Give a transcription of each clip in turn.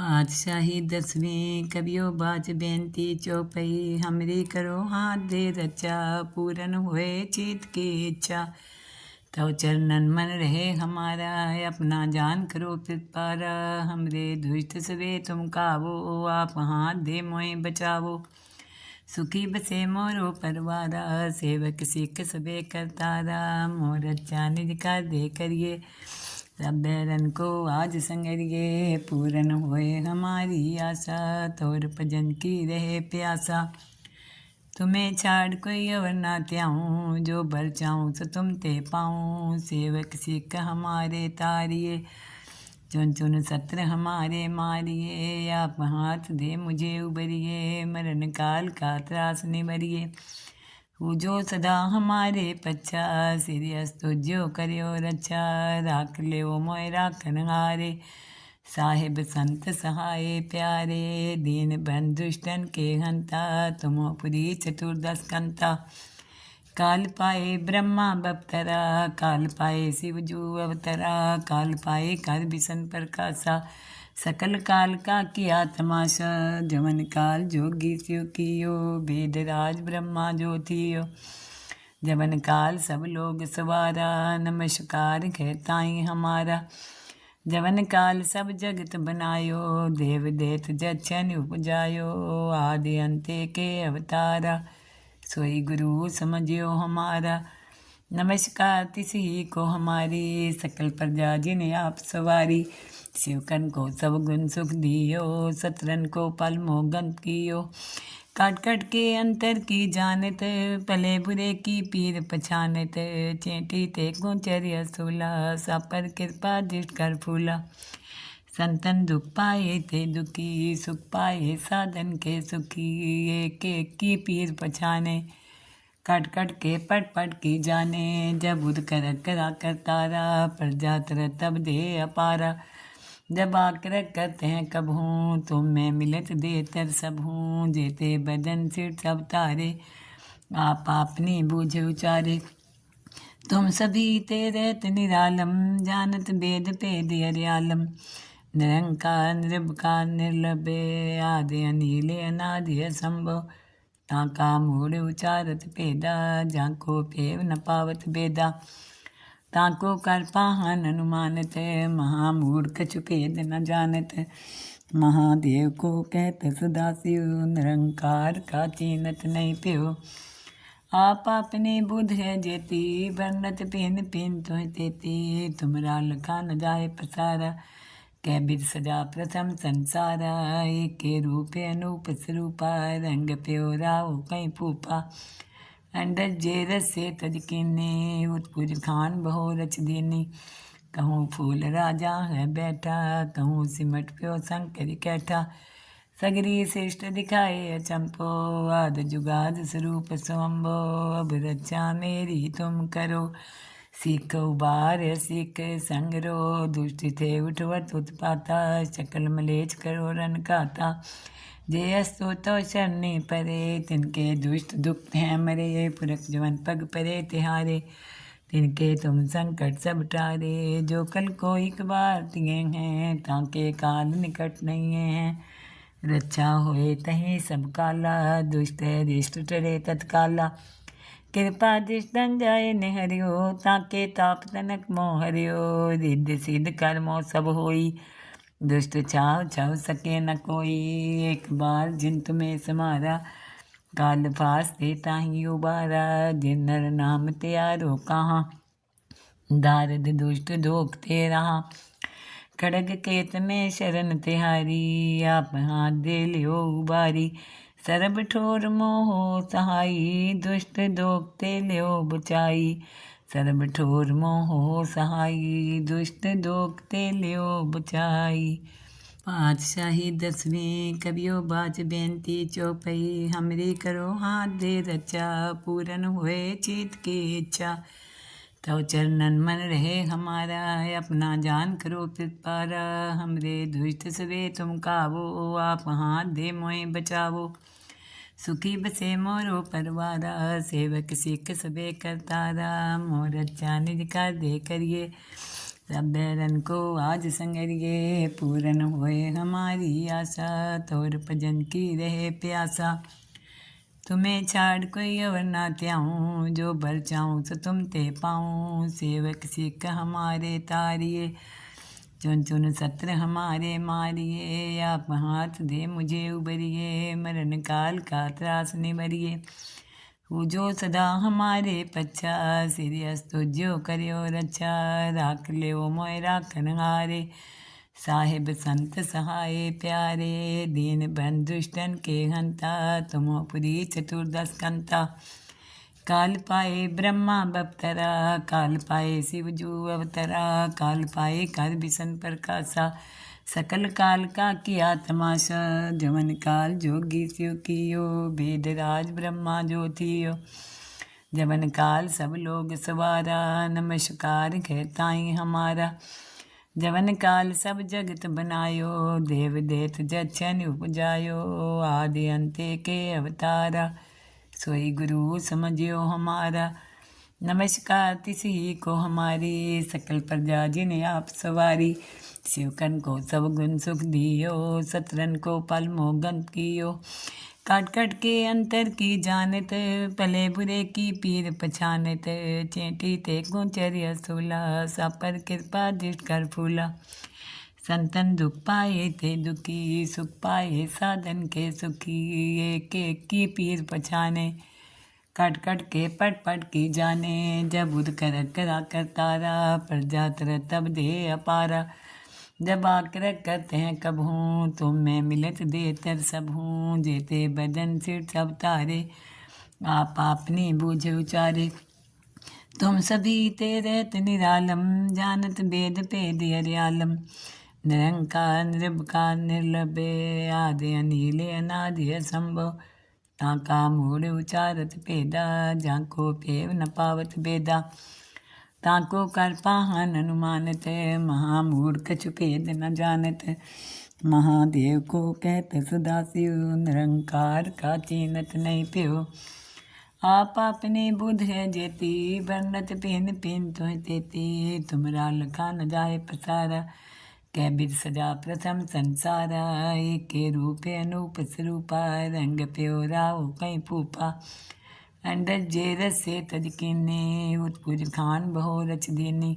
पातशाही 10वीं कबियो बाज बेनती चौपई हमरी करो हाथ दे रचा पूरन हुए चित की इच्छा। तव चरणन मन रहे हमारा अपना जान करो कृपारा। हमरे दुष्ट सवे तुम कावो आप हाथ दे मोए बचावो। सुखी बसे मोरो परवारा सेवक सिख सबे करतारा। मोर अच्छा निज कर दे करिए सब बैरन को आज संगरिए। पूरन होए हमारी आशा तोर भजन की रहे प्यासा। तुम्हें छाड़ कोई अवर ना त्याऊँ जो बर चाऊँ सो तुम ते पाऊँ। सेवक सिख हमारे तारिए चुन चुन सत्र हमारे मारिए। आप हाथ दे मुझे उबरिए मरण काल का त्रास निबरिए। पूजो सदा हमारे पच्छा सिरियस तुझो करियो रक्षा। राख ले मोय राखन हारे साहिब संत सहाय प्यारे। दीन बंधु दुष्टन के हंता तुमोपुरी चतुर्दश कंता। काल पाए ब्रह्मा बपतरा काल पाए शिव जू अवतरा। काल पाए कर बिसन प्रकाशा सकल काल का किया तमाशा। जमन काल जोगी शिव कियो वेद राज ब्रह्मा ज्योतियो। जमन काल सब लोग सवारा नमस्कार कहताई हमारा। जमन काल सब जगत बनायो देव देत जच्छन उपजायो। आदि अंते के अवतारा सोई गुरु समझियो हमारा। नमस्कार तिसी को हमारी सकल प्रजा जिन्हें आप सवारी। शिवकन को सब गुण सुख दियो सतरन को पल मोगन कियो। काट काट के अंतर की जानत भले बुरे की पीर पछानत। चेटी ते गोचर असूला सापर कृपा दृष्ट कर फूला। संतन दुख पाए ते दुखी सुख पाए साधन के सुखी। एक एक की पीर पछाने कट कट के पट पट की जाने। जब उद कर करा करतारा प्रजा तर तब दे अपारा। जब आकर करते हैं कब हूँ तुम मैं मिलत दे तर सब हूँ। जेते बदन सिर सब तारे आप अपनी बूझ उचारे। तुम सभी तेरत निरालम जानत वेद पेद अर्यालम। निरंकार निर्भकार निर्लभे आदि अनिल अनादि असंभव। ताका मूढ़ उचारत पेदा जाको पेव न पावत बेदा। ताको कर पाहन अनुमानत महामूढ़ कछु भेद न जानत। महादेव को कहत सदाशिव निरंकार का चीनत नहीं प्यो। आप अपने बुध है जेती वर्णत पिन पिन तुह तेती। तुमरा लखा न जाए पसारा कै बिद सजा प्रथम संसारा। एक के रूप अनूप स्वरूपा रंग प्यो राव कई फूफा। अंडज जे रस से तज कीने उत्पुज खान बहु रच दीनी। कहूँ फूल राजा है बैठा कहूँ सिमट प्यो शंकर कैठा। सगरी श्रेष्ठ दिखाए अचंपो आद जुगाद स्वरूप स्वम्भो। अब रक्षा मेरी तुम करो सीख उबार सीख संगरो। दुष्ट थे उठवत उत्पाता शकल मलेच करो रन खाता। जे अस्तो तो शरणी परे तिनके दुष्ट दुख हैं मरे। पुरख जवन पग परे तिहारे तिनके तुम संकट सब टारे। जो कल को एक बार तिगे हैं ताके काल निकट नहीं है। रक्षा होए तहीं सब काला दुष्ट रिष्ट टरे तत्काला। कृपा दृष्टन जाए निहरियो ताके ताप तनक मोह हरियो। रिद्ध सिद्ध कर्मो सब होई दुष्ट छाव छव सके न कोई। एक बार जिन तुम्हें समारा काल फास ते ताही उबारा। जिन नर नाम त्यारो कहाँ दारद दुष्ट दोख ते रहा। खड़ग केत में शरण तिहारी आप हाथ दे लियो उबारी। सरब ठोर मोहो सहाई दुष्ट दोख ते लियो बुचाई। सरब ठोर मोहो सहाई दुष्ट दोख ते लियो बुचाई। पातशाही 10वीं कबियो बाज बेनती चौपई हमरी करो हाथ दे रचा पूरन हुए चित की इच्छा। तव चरणन मन रहे हमारा अपना जान करो कृपारा। हमरे दुष्ट सवे तुम कावो आप हाथ दे मोए बचावो। सुखी बसे मोरो परवारा सेवक सिख सबे करतारा। मोर अच्छा निज कर दे करिए सब बैरन को आज संगरिए, पूरन होए हमारी आशा, तोर भजन की रहे प्यासा। तुम्हें छाड़ कोई अवर ना त्याऊँ, जो बर चाऊँ सो तुम ते पाऊँ। सेवक सिख हमारे तारिए, चुन चुन सत्र हमारे मारिए। आप हाथ दे मुझे उबरिए, मरण काल का त्रास निबरिए। पूजो सदा हमारे पच्छा, सिरियस तुझो करियो रक्षा। राख लियो मोय राखन हारे, साहिब संत सहाय प्यारे। दीन बंधु दुष्टन के हंता, तुमो पुरी चतुर्दश कंता। काल पाए ब्रह्मा बप्तरा, काल पाए शिव जू अवतरा। काल पाए कर बिसन प्रकाशा, सकल काल का किया तमाशा। जमन काल जोगी शिव कियो, वेद राज ब्रह्मा ज्योतियो। जमन काल सब लोग सवारा, नमस्कार कहताई हमारा। जवन काल सब जगत बनायो, देव देत जछन उपजायो। आदि अंते के अवतारा, सोई गुरु समझियो हमारा। नमस्कार तिसी को हमारी, सकल प्रजा जिन्हें आप सवारी। शिवकन को सब गुण सुख दियो, सतरन को पल मोगन कियो। काट काट के अंतर की जानत, भले बुरे की पीर पछानत। चेटी ते गोचर सोला, सापर कृपा दृष्ट कर फूला। संतन दुख पाए ते दुखी, सुख पाए साधन के सुखी। एक एक की पीर पछाने, कट कट के पट पट की जाने। जब उद कर करा कर तारा, प्रजा तर तब दे अपारा। जब आकर करते हैं कब हूँ, तुम मैं मिलत दे तर सब हूँ। जेते बदन सिर सब तारे, आप अपनी बूझ उचारे। तुम सभी तेरत निरालम, जानत वेद पेद अर्यालम। निरंकार निर्भकार निर्लभे, आदि अनिल अनादि असंभव। ताका मूढ़ उचारत भेदा, जाको पेव न पावत बेदा। ताको कर पाहन अनुमानत, महामूढ़ कछु भेद न जानत। महादेव को कहत सदाशिव, निरंकार का चीनत नहीं प्यो। आप अपने बुध है जेती, वर्णत पेन पेन तुह तेती। तुमरा लखा न जाए पसारा, कै बिद सजा प्रथम संसारा। एक रूप अनूप स्वरूपा, रंग प्यो राव कई पूपा। अंडज जे रस से तज कीने, उत्पुज खान बहु रच दीनी।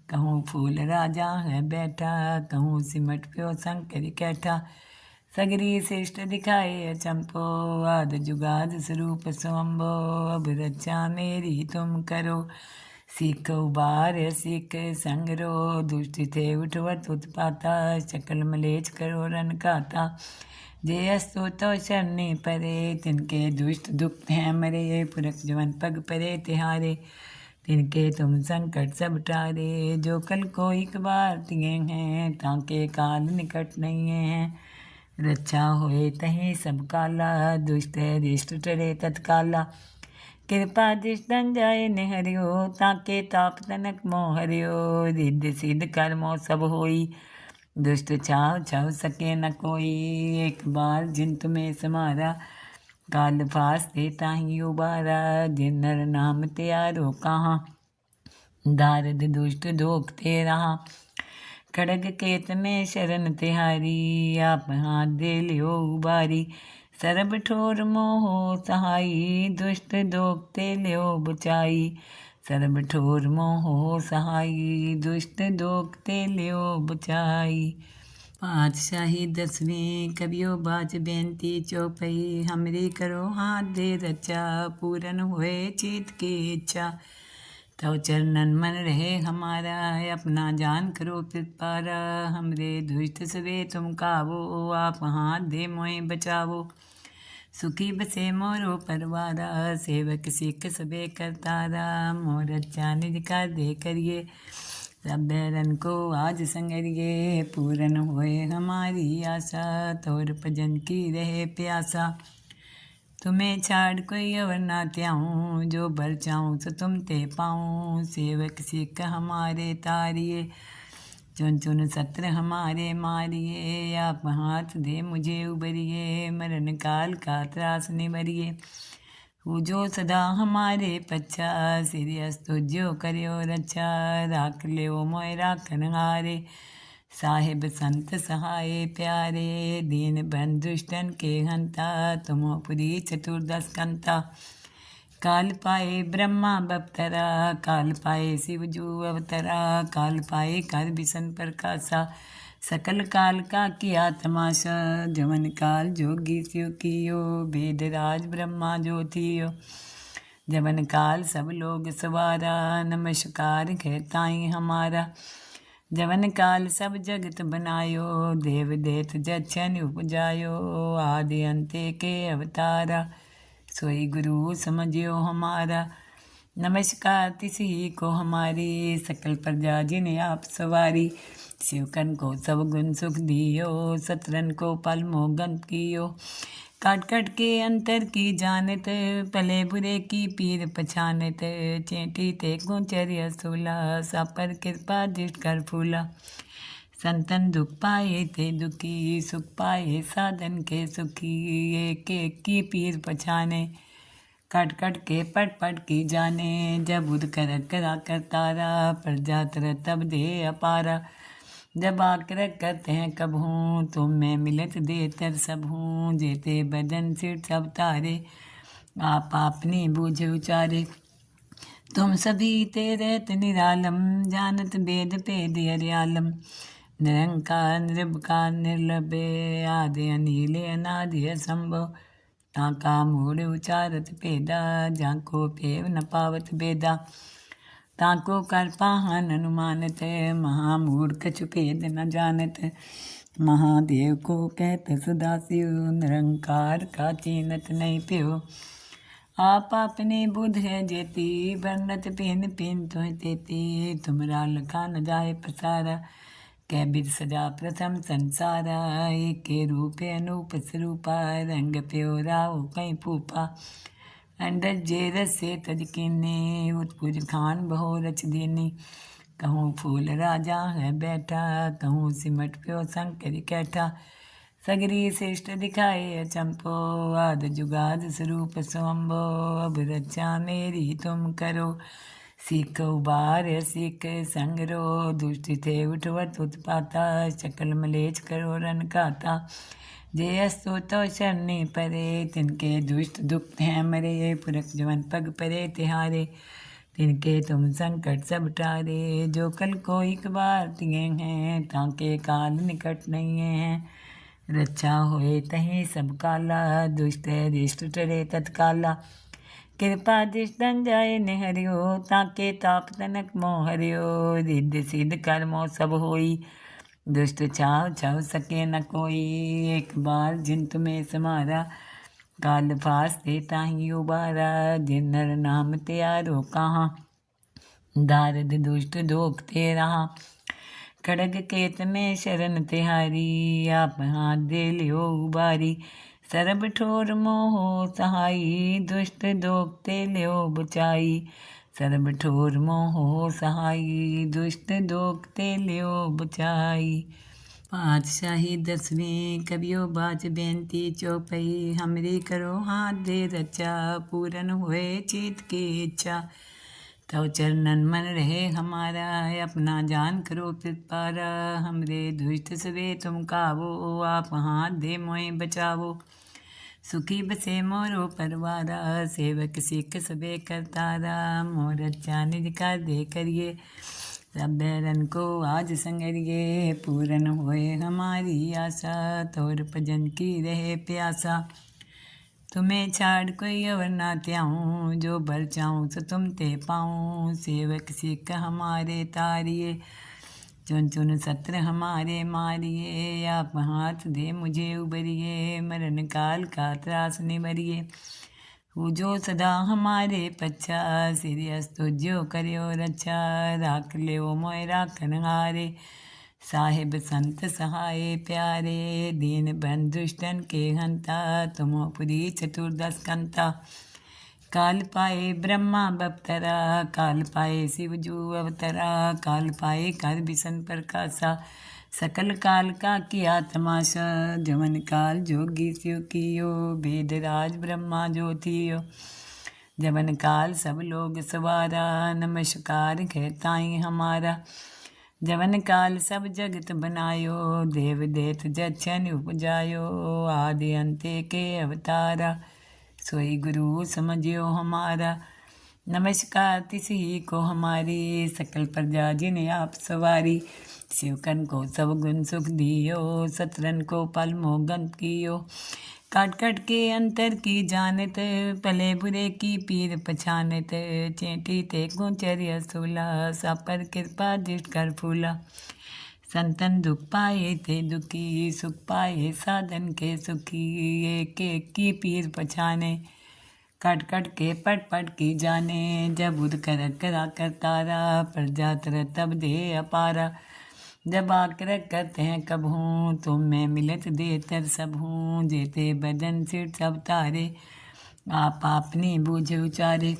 कहूँ फूल राजा है बैठा, कहूँ सिमट प्यो शंकर कैठा। सगरी श्रेष्ठ दिखाए अचंपो, आद जुगाद स्वरूप स्वम्भो। अब रक्षा मेरी तुम करो, सीख उबार सीख संगरो। दुष्ट थे उठवत उत्पाता, शकल मलेच करो रन खाता। जे अस्तु तो शरणी परे, तिनके दुष्ट दुख हैं मरे। पुरख जवन पग परे तिहारे, तिनके तुम संकट सब टारे। जो कल को एक बार तिगे हैं, ताके काल निकट नहीं है। रक्षा होए तहीं सब काला, दुष्ट रिष्ट टरे तत्काला। कृपा दृष्टन जाए निहरियो, ताके ताप तनक मोह हरियो। रिद्ध सिद्ध कर्मो सब होई, दुष्ट छाव छाव सके न कोई। एक बार जिन तुम्हें समारा, काल फास ते ताही उबारा। जिन नर नाम त्यारो कहाँ, दारद दुष्ट दोख ते रहा। खड़ग केत में शरण तिहारी, आप हाथ दे लियो उबारी। सरब ठोर मोहो सहाई, दुष्ट दोख ते लियो बुचाई। सरब ठोर मोहो सहाई, दुष्ट दोख ते लियो बुचाई। पातशाही दसवीं कबियो बाज बेनती चौपई। हमरी करो हाथ दे रचा, पूरन हुए चित की इच्छा। तव चरणन मन रहे हमारा, अपना जान करो कृपारा। हमरे दुष्ट सवे तुम कावो, आप हाथ दे मोय बचावो। सुखी बसे मोरो परवारा, सेवक सिख सबे करतारा। मोर अच्छा निज कर दे करिए, सब बैरन को आज संगरिए। पूरन होए हमारी आशा, तोर भजन की रहे प्यासा। तुम्हें छाड़ कोई अवर ना त्याऊँ, जो बर चाऊँ सो तुम ते पाऊँ। सेवक सिख हमारे तारिए, चुन चुन सत्र हमारे मारिए। आप हाथ दे मुझे उबरिए, मरण काल का त्रास निबरिए। जो सदा हमारे पच्छा सिरियस्तु जो करियो रक्षा राख लियो मोय राखन हारे साहिब संत सहाय प्यारे दीन बंधुष्टन के हंता तुमो पुरी चतुर्दश कंता काल पाए ब्रह्मा बप्तरा काल पाए शिव जू अवतरा काल पाए कर बिसन प्रकाशा सकल काल का किया तमाशा जमन काल जोगी स्यो कियो वेद राज ब्रह्मा ज्योतियो जमन काल सब लोग सवारा नमस्कार कहताई हमारा जमन काल सब जगत बनायो देव देत जछन उपजायो आदि अंते के अवतारा सोई गुरु समझियो हमारा नमस्कार तिसी को हमारी सकल प्रजा जिन्हें आप सवारी शिवकन को सब गुण सुख दियो सतरन को पल मोगन कियो काट काट के अंतर की जानत पले बुरे की पीर पछानत चेटी ते गोचर्य सोला सापर कृपा दृष्ट कर फूला संतन दुख पाए ते दुखी सुख पाए साधन के सुखी एक एक की पीर पछाने कट कट के पट पट की जाने जब उद कर करा कर तारा प्रजा तर तब दे अपारा जब आकर करते हैं कब हूँ तुम मैं मिलत दे तर सब हूँ जेते बदन सिर सब तारे आप अपनी बूझ उचारे तुम सभी तेरत निरालम जानत वेद पेद हरियालम निरंकार निर्भकार निर्लभे आदि अनिले अनादि असंभव ताका मूढ़ उचारत पेदा जाको पेव न पावत बेदा ताको कर पाहन अनुमानत महामूढ़ कछु भेद न जानत महादेव को कहत सदाशिव निरंकार का चीनत नहीं प्यो आप अपने बुध है जेती वर्णत पेन पेन तो तेती तुमरा लखा न जाए प्रसारा कै बिद सजा प्रथम संसारा एक रूप अनूप स्वरूपा रंग प्यो राव कई पूपा अंडज जेरस से तज किन्ने उत्पुज खान बहु रच दीनी कहूँ फूल राजा है बैठा कहूँ सिमट प्यो शंकर कैठा सगरी श्रेष्ठ दिखाए चंपो आद जुगाद स्वरूप स्वम्भो अब रक्षा मेरी तुम करो सीख उबार सीख संगरो दुष्ट थे उठवत उत्पाता शकल मलेच करो रन खाता जे अस्तो तो शरणी परे तिनके दुष्ट दुख हैं मरे पुरख जवन पग परे तिहारे तिनके तुम संकट सब टारे जो कल को एक बार तिगे हैं ताके काल निकट नहीं है रक्षा होए तहीं सब काला दुष्ट रिष्ट टरे तत्काला कृपा दृष्टन जाए निहरियो ताके ताप तनक मोह हरियो रिद्ध सिद्ध कर्मो सब होई दुष्ट छाव छाव सके न कोई एक बार जिन तुम्हें समारा काल फास देता ही उबारा जिन नर नाम त्यारो कहाँ दारद दुष्ट दोख ते रहा खड़ग केत में शरण तिहारी आप हाथ दे लियो उबारी सरब ठोर मोहो सहाई दुष्ट दोखते लियो बचाई सर्ब ठोर मोहो सहाई दुष्ट दोखते लियो बचाई पातशाही दसवीं कबियो बाज बेनती चौपई हमरी करो हाथ दे रचा पूरन हुए चित की इच्छा तव चरणन मन रहे हमारा अपना जान करो कृपारा हमरे दुष्ट सवे तुम कावो आप हाथ दे मोए बचावो सुखी बसे मोरो परवारा सेवक सिख सबे करतारा मोर अच्छा निज का दे करिए सब बैरन को आज संगरिए पूरन होए हमारी आशा तोर भजन की रहे प्यासा तुम्हें छाड़ कोई अवर ना त्याऊँ जो बल चाहूँ सो तुम ते पाऊँ सेवक सिख हमारे तारिए चुन चुन सत्र हमारे मारिए आप हाथ दे मुझे उबरिए मरण काल का त्रास निबरिए जो सदा हमारे पच्छा सिरियस्तु जो करियो रक्षा राख लियो मोय राखन हारे साहिब संत सहाय प्यारे दीन बंधुष्टन के हंता तुमो पुरी चतुर्दश कंता काल पाए ब्रह्मा बप्तरा काल पाए शिव जू अवतरा काल पाए कर बिसन प्रकाशा सकल काल का किया तमाशा जमन काल जोगी स्यो कियो वेद राज ब्रह्मा ज्योतियो जवन काल सब लोग सवारा, नमस्कार है ताई हमारा। जवन काल सब जगत बनायो, देव देत जछन उपजायो, आदि अंते के अवतारा, सोई गुरु समझियो हमारा। नमस्कार तिसी को हमारी, सकल प्रजा जिन्हें आप सवारी। शिवकन को सब गुण सुख दियो, सतरन को पल मोगन कियो। काट काट के अंतर की जानत, भले बुरे की पीर पछानत। चेटी ते गोचर्य सूला, सापर कृपा दृष्ट कर फूला। संतन दुख पाए ते दुखी, सुख पाए साधन के सुखी। एक एक की पीर पछाने, कट कट के पट पट की जाने। जब उद कर करा कर तारा, प्रजा तर तब दे अपारा। जब आकर करते हैं कब हूँ, तुम में मिलत देतर सब हूँ। जेते बदन सिर सब तारे, आप अपनी बूझ उचारे।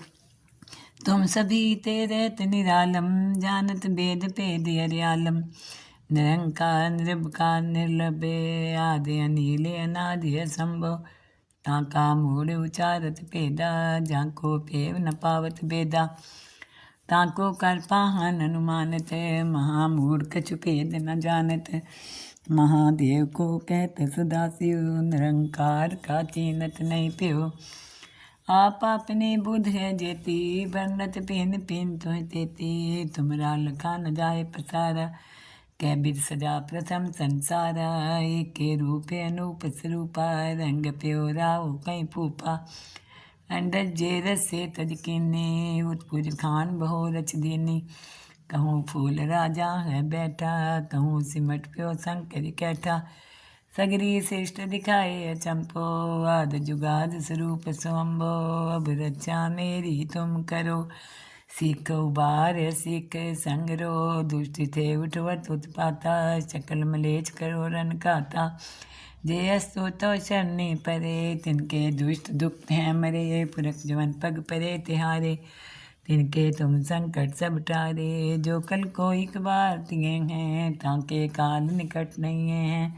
तुम सभी तेरत निरालम, जानत वेद पेद अर्यालम। निरंकार निर्विकार निर्लभे, आदि अनिले अनादि असंभव। ताका मूढ़ उचारत पेदा, जाको पेव न पावत बेदा। ताको कर पाहन अनुमानत, महामूढ़ कछु भेद न जानत। महादेव को कहत सदाशिव, निरंकार का चीनत नहीं प्यो। आप अपने बुध है जेती, वर्णत पिन पिन तुह तेती। तुमरा लखा न जाए पसारा, कै बिद सजा प्रथम संसारा। एक के रूप अनूप स्वरूपा, रंग प्यो राव कई फूपा। अंडज जे रस से तज कीने, उत्पुज खान बहो रच दीनी। कहूँ फूल राजा है बैठा, कहूँ सिमट प्यो शंकर कैठा। सगरी श्रेष्ठ दिखाए अचंपो, आद जुगाद स्वरूप स्वम्भो। अब रक्षा मेरी तुम करो, सीख उबार सीख संगरो। दुष्ट थे उठवत उत्पाता, शकल मलेच करो रन खाता। जे अस्तु तो शरणी परे, तिनके दुष्ट दुख हैं मरे। पुरख जवन पग परे तिहारे, तिनके तुम संकट सब टारे। जो कल को एक बार तिगे हैं, ताके काल निकट नहीं है।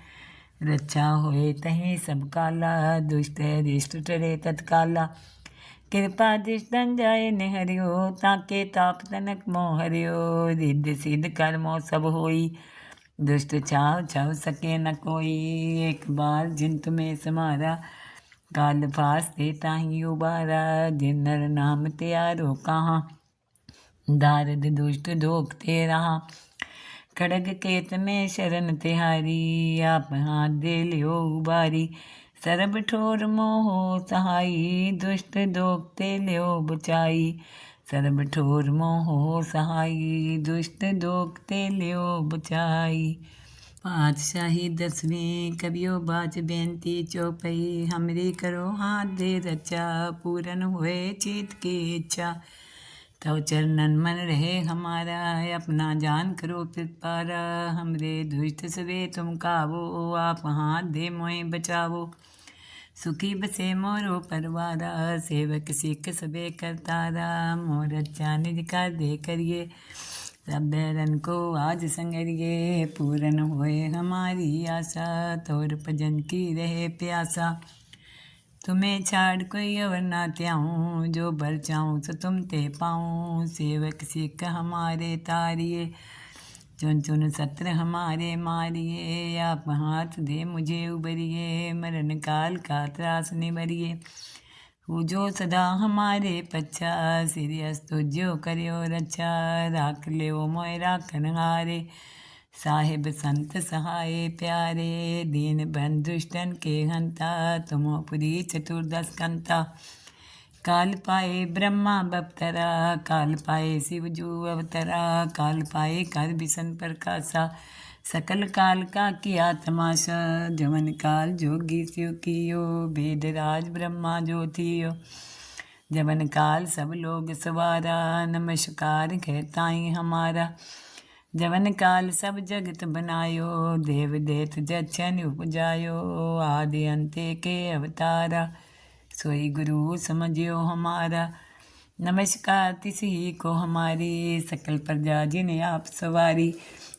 रक्षा होए तहीं सब काला, दुष्ट रिष्ट टरे तत्काला। कृपा दृष्टन जाए निहरियो, ताके ताप तनक मोह हरियो। रिद्ध सिद्ध कर्मो सब होई, दुष्ट छाव छाव सके न कोई। एक बार जिन तुम्हें समारा, काल फास ते ताही उबारा। जिन नर नाम त्यारो कहाँ, दारद दुष्ट दोख ते रहा। खड़ग केत में शरण तिहारी, आप हाथ दे लियो उबारी। सरब ठोर मोहो सहाई, दुष्ट दोख ते लियो बचाई। सर्ब ठोर मोहो सहाई, दुष्ट दोख ते लियो बचाई। पातशाही 10वीं कबियो बाज बेनती चौपई। हमरी करो हाथ दे रचा, पूरन हुए चित की इच्छा। तव चरणन मन रहे हमारा, अपना जान करो पिपारा। हमरे दुष्ट सवे तुम कावो, आप हाथ दे मोए बचावो। सुखी बसे मोरो परवारा, सेवक सिख सबे करतारा। मोर अच्छा निज कर दे करिए, सब बैरन को आज संगरिए। पूरन होए हमारी आशा, तोर भजन की रहे प्यासा। तुम्हें छाड़ कोई अवर ना त्याऊँ, जो बर चाहूँ सो तुम ते पाऊँ। सेवक सिख हमारे तारिए, चुन चुन सत्र हमारे मारिए। आप हाथ दे मुझे उबरिए, मरण काल का त्रास निबरिए। पूजो सदा हमारे पच्छा, सिरियस तुझो करियो रक्षा। राख लियो मोय राखन हारे, साहिब संत सहाय प्यारे। दीन बंधुष्टन के हंता, तुमो पुरी चतुर्दश कंता। काल पाए ब्रह्मा बपतरा, काल पाए शिव जू अवतरा। काल पाए कर बिसन प्रकाशा, सकल काल का किया तमाशा। जवन काल जोगी शिव कियो, वेद राज ब्रह्मा ज्योतियो। जवन काल सब लोग सवारा, नमस्कार है ताई हमारा। जवन काल सब जगत बनायो, देव देत जछन उपजायो। आदि अंते के अवतारा, सोई गुरु समझियो हमारा। नमस्कार तिसी को हमारी, सकल प्रजा जिन्हें आप सवारी।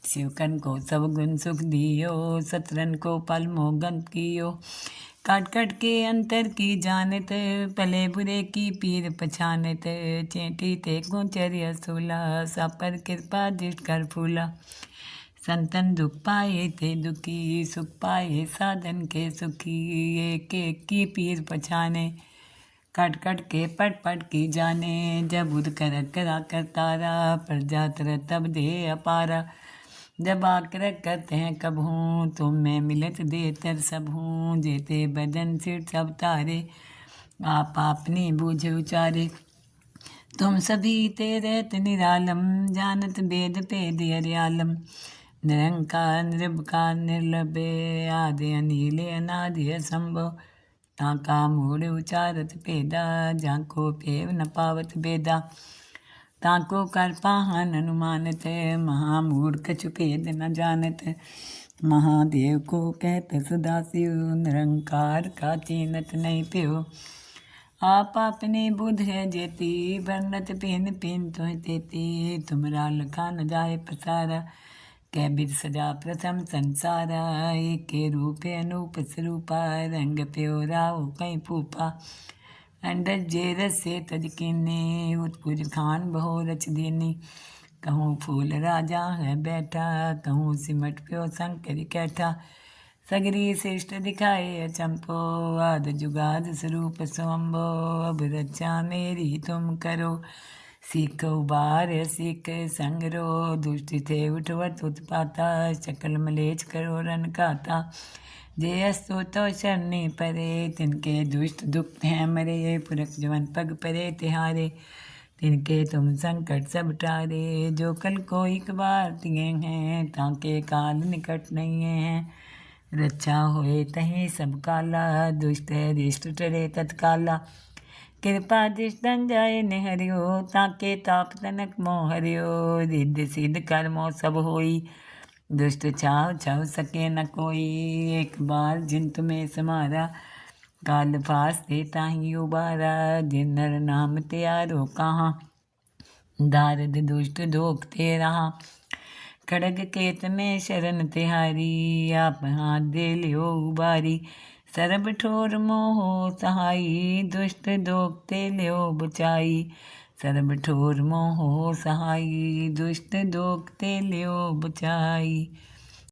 शिवकन को सब गुण सुख दियो, सतरन को पल मोगन कियो। काट काट के अंतर की जानत, भले बुरे की पीर पछानत। चेटी ते गोचर असूला, सापर कृपा दृष्ट कर फूला। संतन दुख पाए थे दुखी, सुख पाए साधन के सुखी। एक एक की पीर पछाने, कट कट के पट पट की जाने। जब उद कर करा कर तारा, प्रजा तर तब दे अपारा। जब आकर करते हैं कब हूँ, तुम में मिलत दे तर सब हूँ। जेते बदन सिर सब तारे, आप अपनी बूझ उचारे। तुम सभी तेरत निरालम, जानत वेद पेद अर्यालम। निरंकार निर्विकार निर्लभे, आदि अनिल अनादि असंभव। ताका मूढ़ उचारत भेदा, जाको पेव न पावत बेदा। ताको कर पाहन अनुमानत, महामूढ़ कछु भेद न जानत। महादेव को कहत सदाशिव, निरंकार का चीनत नहीं प्यो। आप अपने बुध है जेती, वर्णत पिन पिन तुह तेती। तुमरा लखा न जाए पसारा, कै बिर सजा प्रथम संसारा। एक रूप अनूप स्वरूपा, रंग प्यो राव कई फूपा। अंडज जेरस से तज कीने, उत्पुज खान बहु रच दीनी। कहूँ फूल राजा है बैठा, कहूँ सिमट प्यो शंकर कैठा। सगरी श्रेष्ठ दिखाए अचंपो, आद जुगाद स्वरूप स्वम्भो। अब रक्षा मेरी तुम करो, सीख उबार सीख संगरो। दुष्ट थे उठवत उत्पाता, शकल मलेच करो रन खाता। जे अस्तु तो शरणी परे, तिनके दुष्ट दुख हैं मरे। पुरख जवन पग परे तिहारे, तिनके तुम संकट सब टारे। जो कल को एक बार तिगे हैं, ताके काल निकट नहीं है। रक्षा होए तहीं सब काला, दुष्ट रिष्ट टरे तत्काला। कृपा दृष्टन जाए निहरियो, ताके ताप तनक मोह हरियो। रिद्ध सिद्ध कर्मो सब होई, दुष्ट छाव छाव सके न कोई। एक बार जिन तुम्हें समारा, काल फास दे ताही उबारा। जिन नर नाम त्यारो कहाँ, दारद दुष्ट धोखते रहा। खड़ग केत में शरण तिहारी, आप हाथ दे लियो उबारी। सरब ठोर मोहो सहाई, दुष्ट दोखते लियो बचाई। सरब ठोर मोहो सहाई, दुष्ट दोखते लियो बचाई।